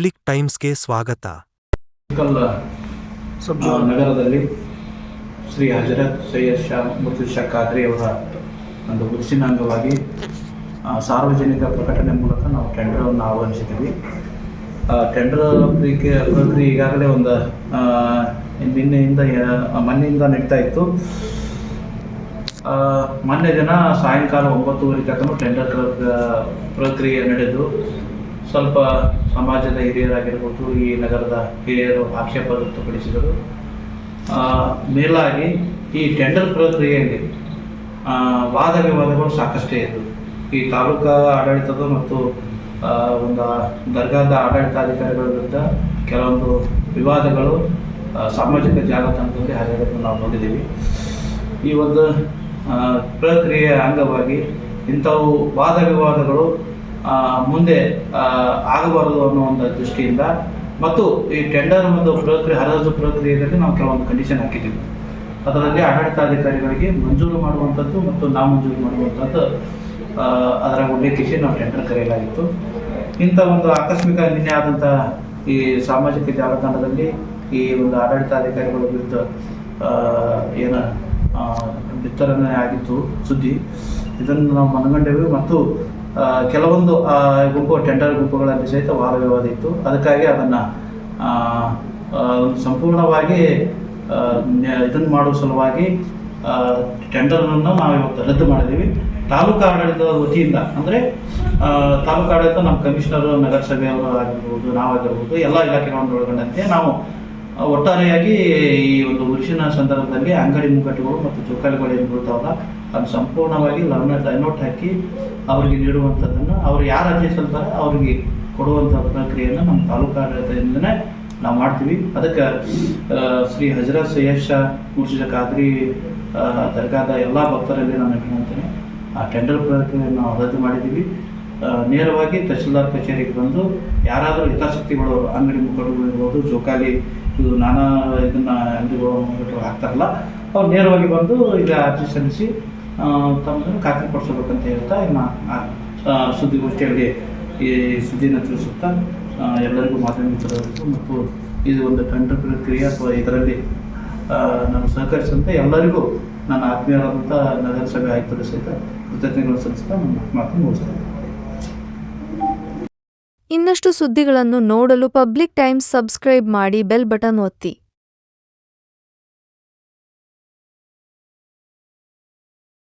Public ಟೈಮ್ಸ್ಗೆ ಸ್ವಾಗತ. ನಗರದಲ್ಲಿ ಶ್ರೀ ಹಜರತ್ ಸೈಯದ್ ಶಾ ಮುರ್ಷಿದ್ ಶಾ ಖಾದ್ರಿ ಅವರ ಒಂದು ಉರ್ಸಿನ ಅಂಗವಾಗಿ ಸಾರ್ವಜನಿಕ ಪ್ರಕಟಣೆ ಮೂಲಕ ನಾವು ಟೆಂಡರನ್ನು ಆಹ್ವಾನಿಸಿದ್ದೀವಿ. ಟೆಂಡರ್ ಪ್ರಕ್ರಿಯೆ ಈಗಾಗಲೇ ಒಂದು ಮೊನ್ನೆಯಿಂದ ನಡೀತಾ ಇತ್ತು. ಮೊನ್ನೆ ದಿನ ಸಾಯಂಕಾಲ 9:30 ತನಕ ಟೆಂಡರ್ ಪ್ರಕ್ರಿಯೆ ನಡೆದು ಸ್ವಲ್ಪ ಸಮಾಜದ ಹಿರಿಯರಾಗಿರ್ಬೋದು, ಈ ನಗರದ ಹಿರಿಯರು ಆಕ್ಷೇಪ ವ್ಯಕ್ತಪಡಿಸಿದರು. ಮೇಲಾಗಿ ಈ ಟೆಂಡರ್ ಪ್ರಕ್ರಿಯೆಯಲ್ಲಿ ವಾದ ವಿವಾದಗಳು ಸಾಕಷ್ಟೇ ಇದ್ದು, ಈ ತಾಲೂಕಾ ಆಡಳಿತದ ಮತ್ತು ಒಂದು ದರ್ಗಾದ ಆಡಳಿತಾಧಿಕಾರಿಗಳ ವಿರುದ್ಧ ಕೆಲವೊಂದು ವಿವಾದಗಳು ಸಾಮಾಜಿಕ ಜಾಲತಾಣದಲ್ಲಿ ಹರಿಯೋದನ್ನು ನಾವು ನೋಡಿದ್ದೀವಿ. ಈ ಒಂದು ಪ್ರಕ್ರಿಯೆಯ ಅಂಗವಾಗಿ ಇಂಥವು ವಾದ ವಿವಾದಗಳು ಮುಂದೆ ಆಗಬಾರದು ಅನ್ನೋ ಒಂದು ದೃಷ್ಟಿಯಿಂದ ಮತ್ತು ಈ ಟೆಂಡರ್ ಒಂದು ಹರಾಜು ಪ್ರಕ್ರಿಯೆಯಲ್ಲಿ ನಾವು ಕೆಲವೊಂದು ಕಂಡೀಷನ್ ಹಾಕಿದ್ದೀವಿ. ಅದರಲ್ಲಿ ಆಡಳಿತಾಧಿಕಾರಿಗಳಿಗೆ ಮಂಜೂರು ಮಾಡುವಂಥದ್ದು ಮತ್ತು ನಾಮಂಜೂರು ಮಾಡುವಂಥದ್ದು ಅದರ ಉಲ್ಲೇಖಿಸಿ ನಾವು ಟೆಂಡರ್ ಕರೆಯಲಾಗಿತ್ತು. ಇಂಥ ಒಂದು ಆಕಸ್ಮಿಕ ನಿನ್ನೆ ಆದಂಥ ಈ ಸಾಮಾಜಿಕ ಜಾಲತಾಣದಲ್ಲಿ ಈ ಒಂದು ಆಡಳಿತಾಧಿಕಾರಿಗಳ ವಿರುದ್ಧ ಏನು ವಿತರಣೆ ಆಗಿತ್ತು ಸುದ್ದಿ, ಇದನ್ನು ನಾವು ಮನಗಂಡೇವೆ ಮತ್ತು ಕೆಲವೊಂದು ಟೆಂಡರ್ ಗುಂಪುಗಳಲ್ಲಿ ಸಹಿತ ವಾದ ವಿವಾದ ಇತ್ತು. ಅದಕ್ಕಾಗಿ ಅದನ್ನು ಸಂಪೂರ್ಣವಾಗಿ ಇದನ್ನು ಮಾಡುವ ಸಲುವಾಗಿ ಟೆಂಡರನ್ನು ನಾವು ಇವತ್ತು ರದ್ದು ಮಾಡಿದ್ದೀವಿ. ತಾಲೂಕು ಆಡಳಿತದ ವತಿಯಿಂದ ಅಂದರೆ ತಾಲೂಕು ಆಡಳಿತ ನಮ್ಮ ಕಮಿಷನರು, ನಗರಸಭೆಯವರು ಆಗಿರ್ಬೋದು, ನಾವಾಗಿರ್ಬೋದು, ಎಲ್ಲ ಇಲಾಖೆಗಳನ್ನು ಒಳಗೊಂಡಂತೆ ನಾವು ಒಟ್ಟಾರೆಯಾಗಿ ಈ ಒಂದು ಉರ್ಸಿನ ಸಂದರ್ಭದಲ್ಲಿ ಅಂಗಡಿ ಮುಗ್ಗಟ್ಟುಗಳು ಮತ್ತು ಜೋಕಾಲಿಗಳು ಏನು ಬೀಳ್ತಾವಲ್ಲ ಅದು ಸಂಪೂರ್ಣವಾಗಿ ಲೈನೌಟ್ ಹಾಕಿ ಅವರಿಗೆ ನೀಡುವಂಥದ್ದನ್ನು, ಅವರು ಯಾರು ಅರ್ಜಿ ಸಲ್ತಾರೆ ಅವರಿಗೆ ಕೊಡುವಂಥ ಪ್ರಕ್ರಿಯೆಯನ್ನು ನಮ್ಮ ತಾಲೂಕು ಆಡಳಿತದಿಂದಲೇ ನಾವು ಮಾಡ್ತೀವಿ. ಅದಕ್ಕೆ ಶ್ರೀ ಹಜರತ್ ಸೈಯದ್ ಶಾ ಮುರ್ಷಿದ್ ಖಾದ್ರಿ ದರ್ಗಾದ ಎಲ್ಲ ಭಕ್ತರಲ್ಲಿ ನಾನು ಹೇಳ್ತೇನೆ, ಆ ಟೆಂಡರ್ ಪ್ರಕ್ರಿಯೆಯನ್ನು ನಾವು ರದ್ದು ಮಾಡಿದ್ದೀವಿ. ನೇರವಾಗಿ ತಹಶೀಲ್ದಾರ್ ಕಚೇರಿಗೆ ಬಂದು ಯಾರಾದರೂ ಹಿತಾಸಕ್ತಿಗಳು ಅಂಗಡಿ ಮುಗ್ಗಟ್ಟುಗಳು ಇರ್ಬೋದು, ಜೋಕಾಲಿ ಇದು ನಾನಾ ಇದನ್ನು ಅಂಗಡಿಗಳು ಮುಗ್ಗಟ್ಟುಗಳು ಹಾಕ್ತಾರಲ್ಲ, ಅವ್ರು ನೇರವಾಗಿ ಬಂದು ಈಗ ಅರ್ಜಿ ಸಲ್ಲಿಸಿ ತಮ್ಮನ್ನು ಖಾತ್ರಿಪಡಿಸಬೇಕಂತ ಹೇಳ್ತಾ ಇನ್ನು ಸುದ್ದಿಗೋಷ್ಠಿಯಲ್ಲಿ ಈ ಸುದ್ದಿನ ತಿಳಿಸುತ್ತಾ ಎಲ್ಲರಿಗೂ ಮಾಧ್ಯಮ ಮಿತ್ರರಿಗೂ ಮತ್ತು ಇದು ಒಂದು ಟೆಂಡರ್ ಪ್ರಕ್ರಿಯೆ ಅಥವಾ ಇದರಲ್ಲಿ ನಾನು ಸಹಕರಿಸಿದಂಥ ಎಲ್ಲರಿಗೂ ನನ್ನ ಆತ್ಮೀಯರಾದಂಥ ನಗರಸಭೆ ಆಯುಕ್ತರು ಸಹಿತ ಕೃತಜ್ಞತೆಗಳನ್ನು ಸಲ್ಲಿಸ್ತಾ ನನ್ನ ಮಾತನ್ನು ಮುಗಿಸ್ತೇನೆ. ಇನ್ನಷ್ಟು ಸುದ್ದಿಗಳನ್ನು ನೋಡಲು ಪಬ್ಲಿಕ್ ಟೈಮ್ಸ್ ಸಬ್ಸ್ಕ್ರೈಬ್ ಮಾಡಿ, ಬೆಲ್ ಬಟನ್ ಒತ್ತಿ.